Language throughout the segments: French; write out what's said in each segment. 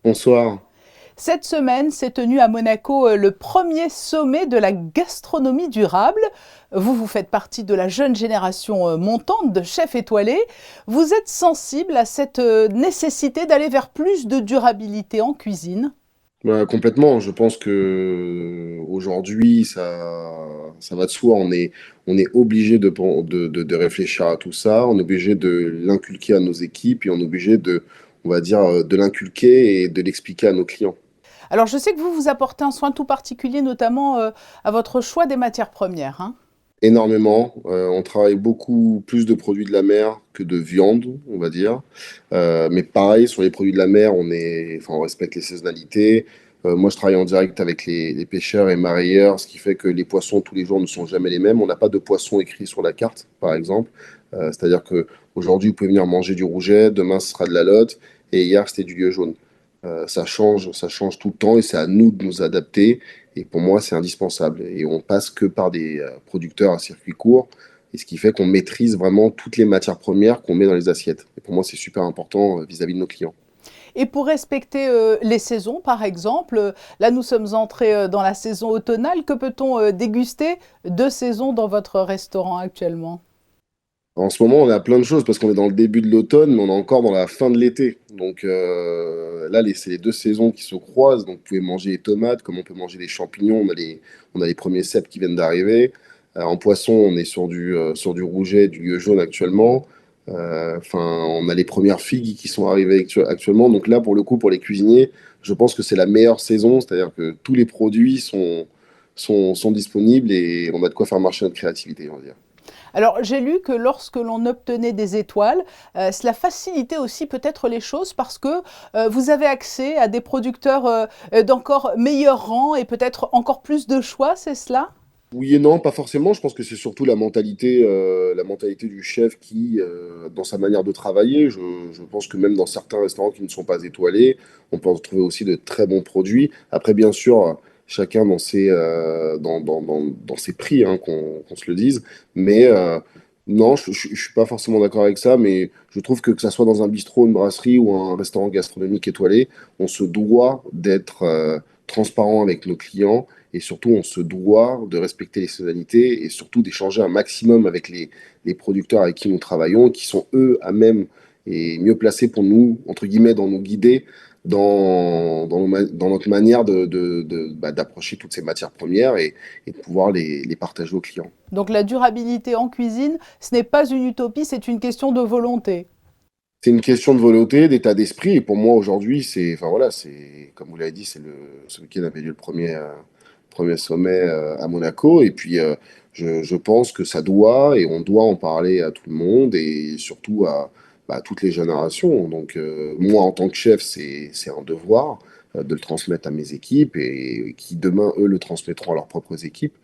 Bonsoir. Cette semaine s'est tenu à Monaco le premier sommet de la gastronomie durable. Vous faites partie de la jeune génération montante de chefs étoilés. Vous êtes sensible à cette nécessité d'aller vers plus de durabilité en cuisine? Complètement. Je pense que aujourd'hui, ça va de soi. On est obligé de réfléchir à tout ça. On est obligé de l'inculquer à nos équipes et on est obligé on va dire, de l'inculquer et de l'expliquer à nos clients. Alors je sais que vous apportez un soin tout particulier, notamment à votre choix des matières premières, hein. Énormément. On travaille beaucoup plus de produits de la mer que de viande, on va dire. Mais pareil, sur les produits de la mer, enfin, on respecte les saisonnalités. Moi, je travaille en direct avec les pêcheurs et mareyeurs, ce qui fait que les poissons tous les jours ne sont jamais les mêmes. On n'a pas de poisson écrit sur la carte, par exemple. C'est-à-dire que aujourd'hui, vous pouvez venir manger du rouget, demain, ce sera de la lotte, et hier, c'était du lieu jaune. Ça change tout le temps et c'est à nous de nous adapter. Et pour moi, c'est indispensable. Et on passe que par des producteurs à circuit court, et ce qui fait qu'on maîtrise vraiment toutes les matières premières qu'on met dans les assiettes. Et pour moi, c'est super important vis-à-vis de nos clients. Et pour respecter les saisons, par exemple, là nous sommes entrés dans la saison automnale. Que peut-on déguster de saison dans votre restaurant actuellement? En ce moment, on a plein de choses parce qu'on est dans le début de l'automne, mais on est encore dans la fin de l'été. Donc là, c'est les deux saisons qui se croisent. Donc vous pouvez manger les tomates, comme on peut manger les champignons. On a les premiers cèpes qui viennent d'arriver. En poisson, on est sur du rouget, du lieu jaune actuellement. Enfin, on a les premières figues qui sont arrivées actuellement. Donc là, pour le coup, pour les cuisiniers, je pense que c'est la meilleure saison. C'est-à-dire que tous les produits sont disponibles et on a de quoi faire marcher notre créativité, on va dire. Alors, j'ai lu que lorsque l'on obtenait des étoiles, cela facilitait aussi peut-être les choses parce que vous avez accès à des producteurs d'encore meilleur rang et peut-être encore plus de choix, c'est cela? Oui et non, pas forcément. Je pense que c'est surtout la mentalité du chef qui, dans sa manière de travailler, je pense que même dans certains restaurants qui ne sont pas étoilés, on peut retrouver aussi de très bons produits. Après, bien sûr, chacun dans ses prix, hein, qu'on se le dise. Mais non, je suis pas forcément d'accord avec ça, mais je trouve que ça soit dans un bistrot, une brasserie ou un restaurant gastronomique étoilé, on se doit d'être transparent avec nos clients et surtout, on se doit de respecter les saisonnalités et surtout d'échanger un maximum avec les producteurs avec qui nous travaillons, qui sont eux à même et mieux placés pour nous, entre guillemets, dans nous guider dans notre manière d'approcher toutes ces matières premières et de pouvoir les partager aux clients. Donc la durabilité en cuisine, ce n'est pas une utopie, c'est une question de volonté. C'est une question de volonté, d'état d'esprit. Et pour moi, aujourd'hui, enfin voilà, comme vous l'avez dit, ce week-end avait lieu le premier sommet à Monaco. Et puis, je pense que ça doit, et on doit en parler à tout le monde et surtout à toutes les générations. Donc, moi, en tant que chef, c'est un devoir de le transmettre à mes équipes et qui demain, eux, le transmettront à leurs propres équipes.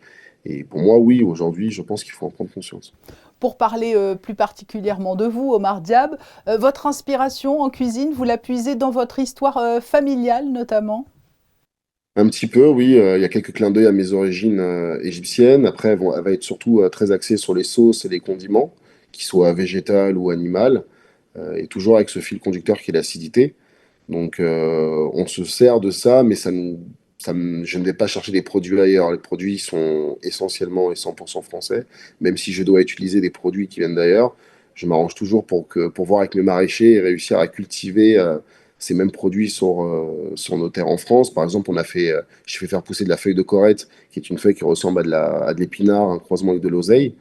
Et pour moi, oui, aujourd'hui, je pense qu'il faut en prendre conscience. Pour parler plus particulièrement de vous, Omar Diab, votre inspiration en cuisine, vous la puisez dans votre histoire familiale notamment? Un petit peu, oui. Il y a quelques clins d'œil à mes origines égyptiennes. Après, elle va être surtout très axée sur les sauces et les condiments, qu'ils soient végétales ou animales, et toujours avec ce fil conducteur qui est l'acidité. Donc, on se sert de ça, mais je ne vais pas chercher des produits ailleurs. Les produits sont essentiellement et 100% français. Même si je dois utiliser des produits qui viennent d'ailleurs, je m'arrange toujours pour voir avec mes maraîchers et réussir à cultiver ces mêmes produits sur nos terres en France. Par exemple, j'ai fait faire pousser de la feuille de corette, qui est une feuille qui ressemble à de l'épinard, un croisement avec de l'oseille.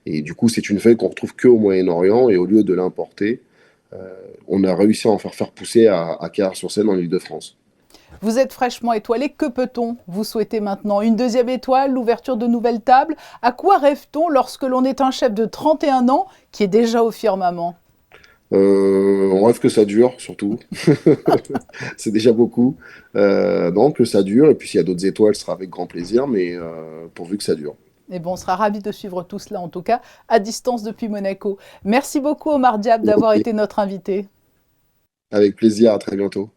Et du coup, c'est une feuille qu'on retrouve que au Moyen-Orient. Et au lieu de l'importer, on a réussi à en faire pousser à Cahors-sur-Seine, en Île-de-France. Vous êtes fraîchement étoilé, que peut-on vous souhaiter maintenant? Une deuxième étoile, l'ouverture de nouvelles tables? À quoi rêve-t-on lorsque l'on est un chef de 31 ans qui est déjà au firmament? On rêve que ça dure, surtout. C'est déjà beaucoup. Non, que ça dure. Et puis, s'il y a d'autres étoiles, ce sera avec grand plaisir, mais pourvu que ça dure. Et bon, on sera ravis de suivre tout cela, en tout cas, à distance depuis Monaco. Merci beaucoup, Omar Diab, d'avoir été notre invité. Avec plaisir, à très bientôt.